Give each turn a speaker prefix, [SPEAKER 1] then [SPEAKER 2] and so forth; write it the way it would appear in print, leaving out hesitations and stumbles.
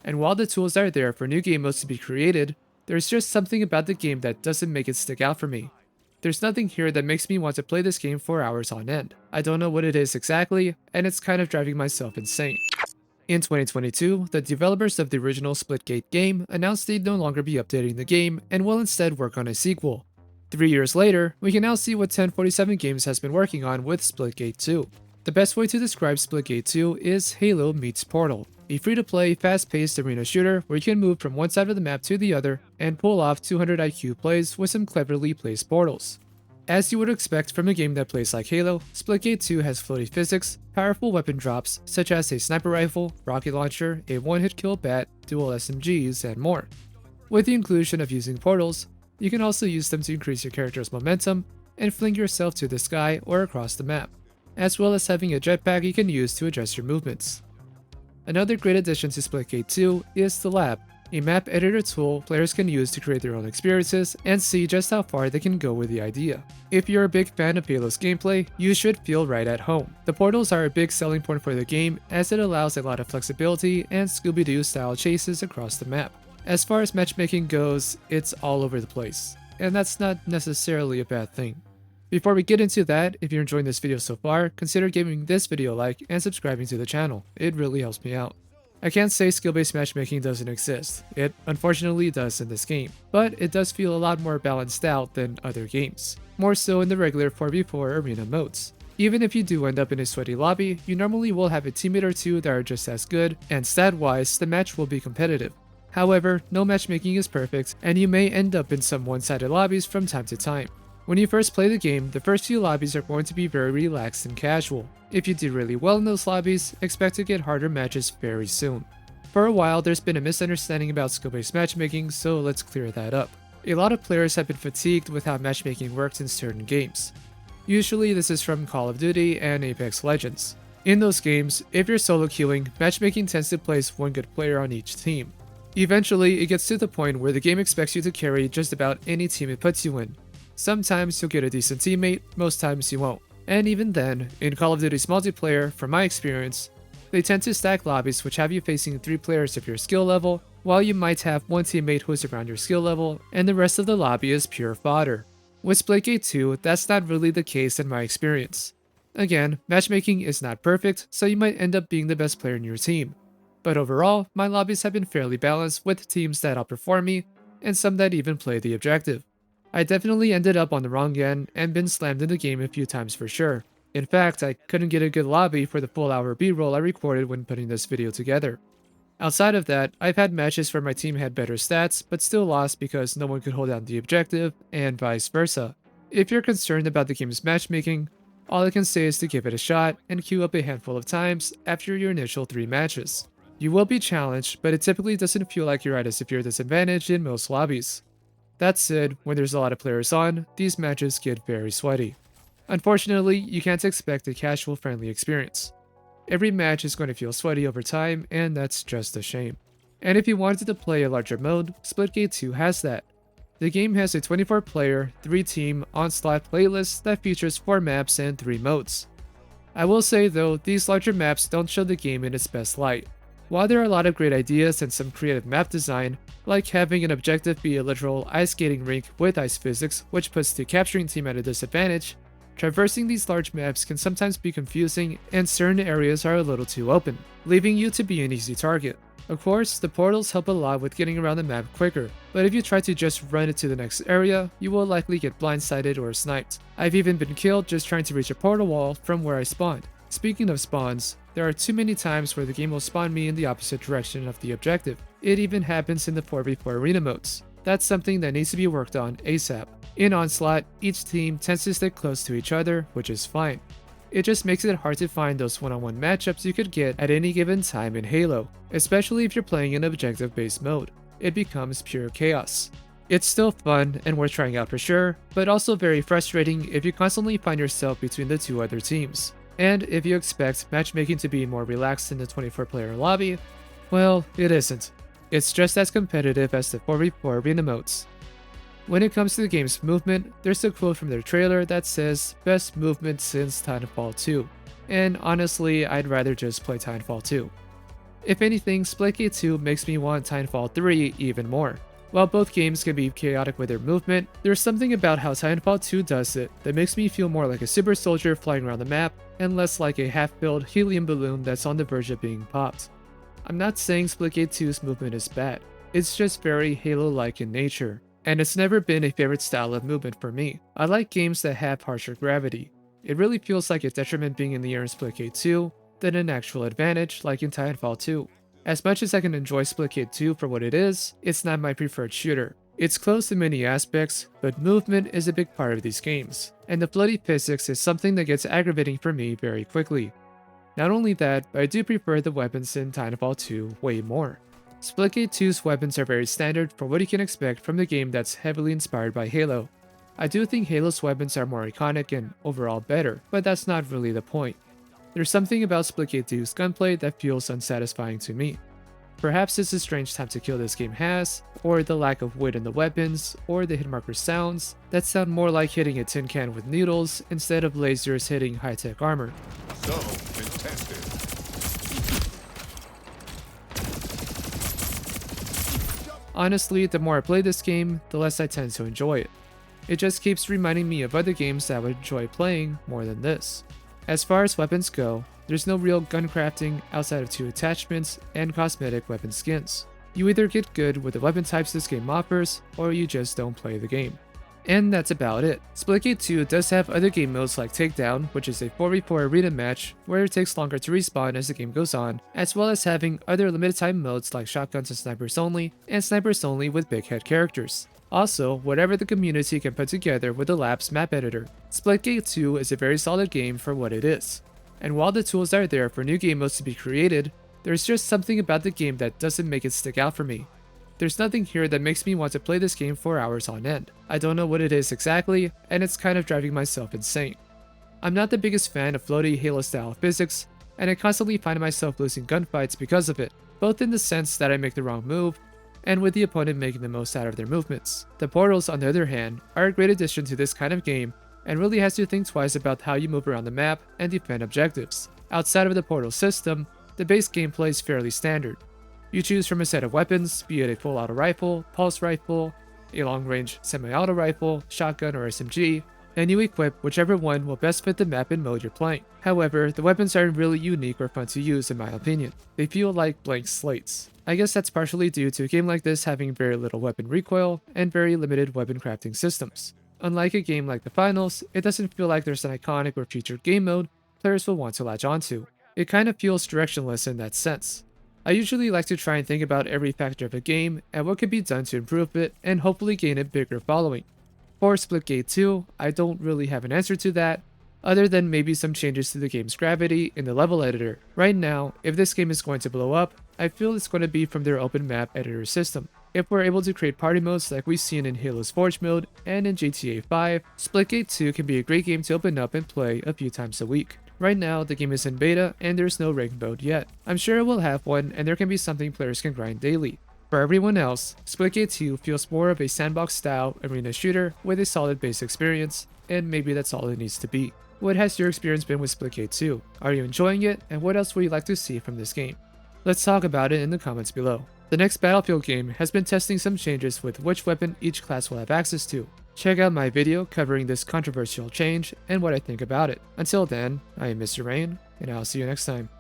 [SPEAKER 1] And while the tools are there for new game modes to be created, there's just something about the game that doesn't make it stick out for me. There's nothing here that makes me want to play this game for hours on end. I don't know what it is exactly, and it's kind of driving myself insane. In 2022, the developers of the original Splitgate game announced they'd no longer be updating the game and will instead work on a sequel. 3 years later, we can now see what 1047 Games has been working on with Splitgate 2. The best way to describe Splitgate 2 is Halo meets Portal, a free-to-play, fast-paced arena shooter where you can move from one side of the map to the other and pull off 200 IQ plays with some cleverly placed portals. As you would expect from a game that plays like Halo, Splitgate 2 has floaty physics, powerful weapon drops such as a sniper rifle, rocket launcher, a one-hit kill bat, dual SMGs, and more. With the inclusion of using portals, you can also use them to increase your character's momentum and fling yourself to the sky or across the map, as well as having a jetpack you can use to adjust your movements. Another great addition to Splitgate 2 is the Lab, a map editor tool players can use to create their own experiences and see just how far they can go with the idea. If you're a big fan of Halo's gameplay, you should feel right at home. The portals are a big selling point for the game as it allows a lot of flexibility and Scooby-Doo style chases across the map. As far as matchmaking goes, it's all over the place, and that's not necessarily a bad thing. Before we get into that, if you're enjoying this video so far, consider giving this video a like and subscribing to the channel. It really helps me out. I can't say skill-based matchmaking doesn't exist. It unfortunately does in this game, but it does feel a lot more balanced out than other games, more so in the regular 4v4 arena modes. Even if you do end up in a sweaty lobby, you normally will have a teammate or two that are just as good, and stat-wise, the match will be competitive. However, no matchmaking is perfect, and you may end up in some one-sided lobbies from time to time. When you first play the game, the first few lobbies are going to be very relaxed and casual. If you do really well in those lobbies, expect to get harder matches very soon. For a while, there's been a misunderstanding about skill-based matchmaking, so let's clear that up. A lot of players have been fatigued with how matchmaking works in certain games. Usually, this is from Call of Duty and Apex Legends. In those games, if you're solo queuing, matchmaking tends to place one good player on each team. Eventually, it gets to the point where the game expects you to carry just about any team it puts you in. Sometimes you'll get a decent teammate, most times you won't. And even then, in Call of Duty's multiplayer, from my experience, they tend to stack lobbies which have you facing 3 players of your skill level, while you might have one teammate who is around your skill level, and the rest of the lobby is pure fodder. With Splitgate 2, that's not really the case in my experience. Again, matchmaking is not perfect, so you might end up being the best player in your team. But overall, my lobbies have been fairly balanced with teams that outperform me, and some that even play the objective. I definitely ended up on the wrong end and been slammed in the game a few times for sure. In fact, I couldn't get a good lobby for the full hour B-roll I recorded when putting this video together. Outside of that, I've had matches where my team had better stats, but still lost because no one could hold down the objective, and vice versa. If you're concerned about the game's matchmaking, all I can say is to give it a shot and queue up a handful of times after your initial 3 matches. You will be challenged, but it typically doesn't feel like you're at a severe disadvantage in most lobbies. That said, when there's a lot of players on, these matches get very sweaty. Unfortunately, you can't expect a casual friendly experience. Every match is going to feel sweaty over time, and that's just a shame. And if you wanted to play a larger mode, Splitgate 2 has that. The game has a 24-player, 3-team Onslaught playlist that features 4 maps and 3 modes. I will say though, these larger maps don't show the game in its best light. While there are a lot of great ideas and some creative map design, like having an objective be a literal ice skating rink with ice physics, which puts the capturing team at a disadvantage, traversing these large maps can sometimes be confusing and certain areas are a little too open, leaving you to be an easy target. Of course, the portals help a lot with getting around the map quicker, but if you try to just run it to the next area, you will likely get blindsided or sniped. I've even been killed just trying to reach a portal wall from where I spawned. Speaking of spawns, there are too many times where the game will spawn me in the opposite direction of the objective. It even happens in the 4v4 arena modes. That's something that needs to be worked on ASAP. In Onslaught, each team tends to stick close to each other, which is fine. It just makes it hard to find those one-on-one matchups you could get at any given time in Halo, especially if you're playing in objective-based mode. It becomes pure chaos. It's still fun and worth trying out for sure, but also very frustrating if you constantly find yourself between the 2 other teams. And if you expect matchmaking to be more relaxed in the 24-player lobby, well, it isn't. It's just as competitive as the 4v4 arena modes. When it comes to the game's movement, there's a quote from their trailer that says, "Best movement since Titanfall 2." And honestly, I'd rather just play Titanfall 2. If anything, Splitgate 2 makes me want Titanfall 3 even more. While both games can be chaotic with their movement, there's something about how Titanfall 2 does it that makes me feel more like a super soldier flying around the map and less like a half-filled helium balloon that's on the verge of being popped. I'm not saying Splitgate 2's movement is bad, it's just very Halo-like in nature, and it's never been a favorite style of movement for me. I like games that have harsher gravity. It really feels like a detriment being in the air in Splitgate 2 than an actual advantage like in Titanfall 2. As much as I can enjoy Splitgate 2 for what it is, it's not my preferred shooter. It's close in many aspects, but movement is a big part of these games, and the bloody physics is something that gets aggravating for me very quickly. Not only that, but I do prefer the weapons in Titanfall 2 way more. Splitgate 2's weapons are very standard for what you can expect from the game that's heavily inspired by Halo. I do think Halo's weapons are more iconic and overall better, but that's not really the point. There's something about Splitgate 2's gunplay that feels unsatisfying to me. Perhaps it's the strange time to kill this game has, or the lack of weight in the weapons, or the hitmarker sounds that sound more like hitting a tin can with needles instead of lasers hitting high-tech armor.
[SPEAKER 2] So contested.
[SPEAKER 1] Honestly, the more I play this game, the less I tend to enjoy it. It just keeps reminding me of other games that I would enjoy playing more than this. As far as weapons go, there's no real gun crafting outside of 2 attachments and cosmetic weapon skins. You either get good with the weapon types this game offers, or you just don't play the game. And that's about it. Splitgate 2 does have other game modes like Takedown, which is a 4v4 arena match where it takes longer to respawn as the game goes on, as well as having other limited time modes like Shotguns and Snipers Only with big head characters. Also, whatever the community can put together with the Labs map editor. Splitgate 2 is a very solid game for what it is. And while the tools are there for new game modes to be created, there's just something about the game that doesn't make it stick out for me. There's nothing here that makes me want to play this game for hours on end. I don't know what it is exactly, and it's kind of driving myself insane. I'm not the biggest fan of floaty Halo-style physics, and I constantly find myself losing gunfights because of it, both in the sense that I make the wrong move, and with the opponent making the most out of their movements. The portals, on the other hand, are a great addition to this kind of game, and really has you think twice about how you move around the map and defend objectives. Outside of the portal system, the base gameplay is fairly standard. You choose from a set of weapons, be it a full auto rifle, pulse rifle, a long-range semi-auto rifle, shotgun, or SMG, and you equip whichever one will best fit the map and mode you're playing. However, the weapons aren't really unique or fun to use in my opinion. They feel like blank slates. I guess that's partially due to a game like this having very little weapon recoil and very limited weapon crafting systems. Unlike a game like the Finals, it doesn't feel like there's an iconic or featured game mode players will want to latch onto. It kind of feels directionless in that sense. I usually like to try and think about every factor of a game and what can be done to improve it and hopefully gain a bigger following. For Splitgate 2, I don't really have an answer to that, other than maybe some changes to the game's gravity in the level editor. Right now, if this game is going to blow up, I feel it's going to be from their open map editor system. If we're able to create party modes like we've seen in Halo's Forge mode and in GTA 5, Splitgate 2 can be a great game to open up and play a few times a week. Right now, the game is in beta and there's no ranked mode yet. I'm sure it will have one and there can be something players can grind daily. For everyone else, Splitgate 2 feels more of a sandbox style arena shooter with a solid base experience, and maybe that's all it needs to be. What has your experience been with Splitgate 2? Are you enjoying it, and what else would you like to see from this game? Let's talk about it in the comments below. The next Battlefield game has been testing some changes with which weapon each class will have access to. Check out my video covering this controversial change and what I think about it. Until then, I am Mr. Rain, and I'll see you next time.